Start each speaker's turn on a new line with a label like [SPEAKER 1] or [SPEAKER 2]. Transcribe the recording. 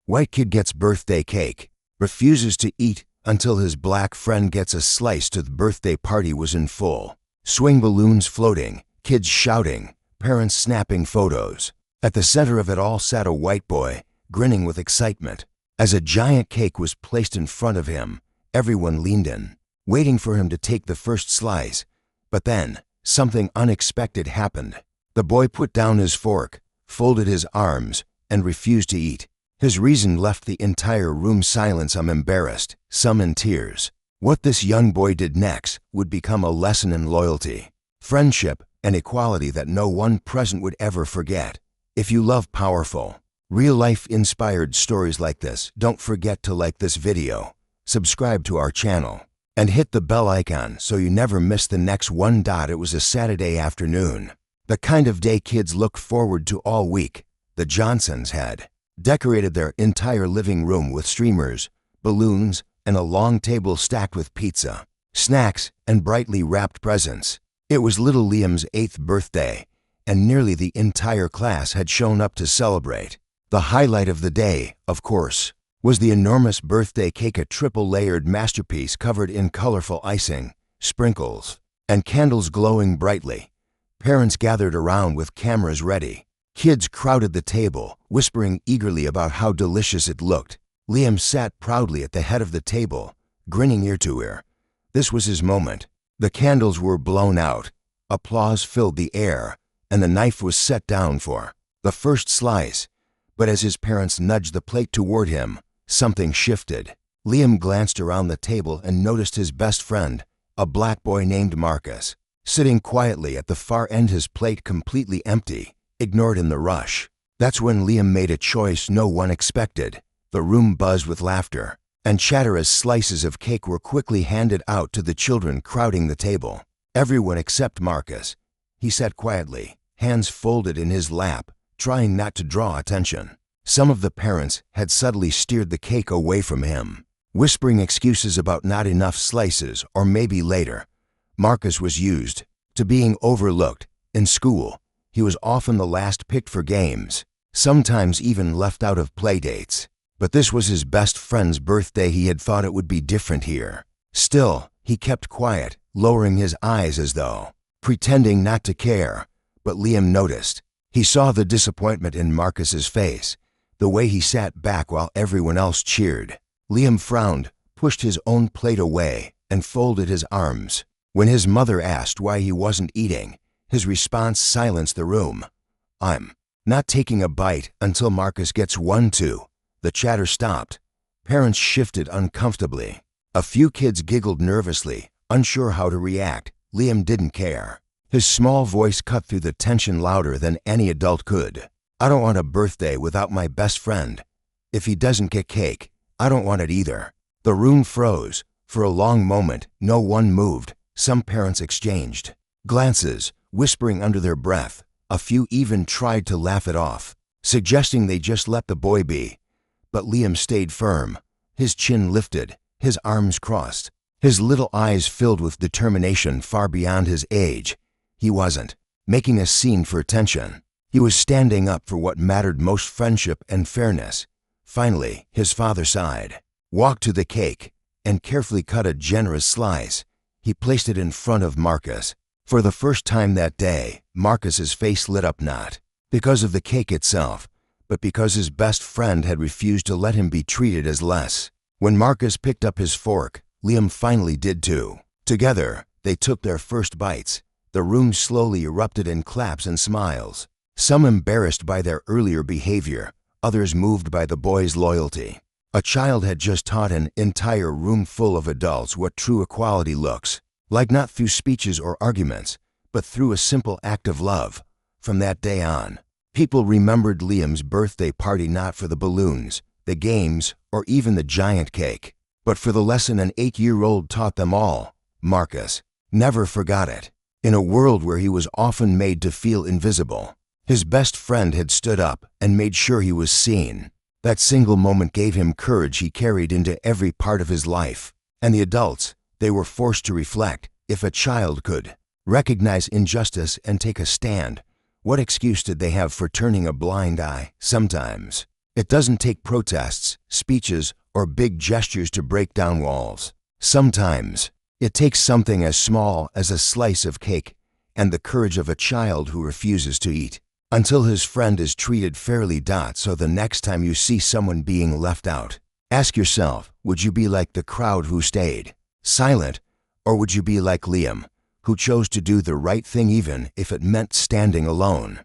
[SPEAKER 1] White kid gets birthday cake, refuses to eat until his black friend gets a slice to the birthday party was in full. Swing balloons floating, kids shouting, parents snapping photos. At the center of it all sat a white boy, grinning with excitement. As a giant cake was placed in front of him, everyone leaned in, waiting for him to take the first slice. But then, something unexpected happened. The boy put down his fork, folded his arms, and refused to eat. His reason left the entire room silent, some embarrassed, some in tears. What this young boy did next would become a lesson in loyalty, friendship, and equality that no one present would ever forget. If you love powerful, real-life inspired stories like this, don't forget to like this video, subscribe to our channel, and hit the bell icon so you never miss the next one. It was a Saturday afternoon, the kind of day kids look forward to all week. The Johnsons had decorated their entire living room with streamers, balloons, and a long table stacked with pizza, snacks, and brightly wrapped presents. It was little Liam's 8th birthday, and nearly the entire class had shown up to celebrate. The highlight of the day, of course, was the enormous birthday cake, a triple-layered masterpiece covered in colorful icing, sprinkles, and candles glowing brightly. Parents gathered around with cameras ready. Kids crowded the table, whispering eagerly about how delicious it looked. Liam sat proudly at the head of the table, grinning ear to ear. This was his moment. The candles were blown out, applause filled the air, and the knife was set down for the first slice. But as his parents nudged the plate toward him, something shifted. Liam glanced around the table and noticed his best friend, a black boy named Marcus, sitting quietly at the far end, his plate completely empty, ignored in the rush. That's when Liam made a choice no one expected. The room buzzed with laughter and chatter as slices of cake were quickly handed out to the children crowding the table. Everyone except Marcus. He sat quietly, hands folded in his lap, trying not to draw attention. Some of the parents had subtly steered the cake away from him, whispering excuses about not enough slices or maybe later. Marcus was used to being overlooked. In school, he was often the last picked for games, sometimes even left out of playdates. But this was his best friend's birthday. He had thought it would be different here. Still, he kept quiet, lowering his eyes as though pretending not to care. But Liam noticed. He saw the disappointment in Marcus's face, the way he sat back while everyone else cheered. Liam frowned, pushed his own plate away, and folded his arms. When his mother asked why he wasn't eating, his response silenced the room. "I'm not taking a bite until Marcus gets one too." The chatter stopped. Parents shifted uncomfortably. A few kids giggled nervously, unsure how to react. Liam didn't care. His small voice cut through the tension louder than any adult could. "I don't want a birthday without my best friend. If he doesn't get cake, I don't want it either." The room froze. For a long moment, no one moved. Some parents exchanged glances, whispering under their breath. A few even tried to laugh it off, suggesting they just let the boy be. But Liam stayed firm, his chin lifted, his arms crossed, his little eyes filled with determination far beyond his age. He wasn't making a scene for attention. He was standing up for what mattered most: friendship and fairness. Finally, his father sighed, walked to the cake, and carefully cut a generous slice. He placed it in front of Marcus. For the first time that day, Marcus's face lit up, not because of the cake itself, but because his best friend had refused to let him be treated as less. When Marcus picked up his fork, Liam finally did too. Together, they took their first bites. The room slowly erupted in claps and smiles, some embarrassed by their earlier behavior, others moved by the boy's loyalty. A child had just taught an entire room full of adults what true equality looks like, not through speeches or arguments, but through a simple act of love. From that day on, people remembered Liam's birthday party not for the balloons, the games, or even the giant cake, but for the lesson an 8-year-old taught them all. Marcus never forgot it. In a world where he was often made to feel invisible, his best friend had stood up and made sure he was seen. That single moment gave him courage he carried into every part of his life. And the adults, they were forced to reflect. If a child could recognize injustice and take a stand, what excuse did they have for turning a blind eye? Sometimes It doesn't take protests, speeches, or big gestures to break down walls. Sometimes, it takes something as small as a slice of cake and the courage of a child who refuses to eat until his friend is treated fairly. So the next time you see someone being left out, ask yourself, would you be like the crowd who stayed silent, or would you be like Liam, who chose to do the right thing even if it meant standing alone?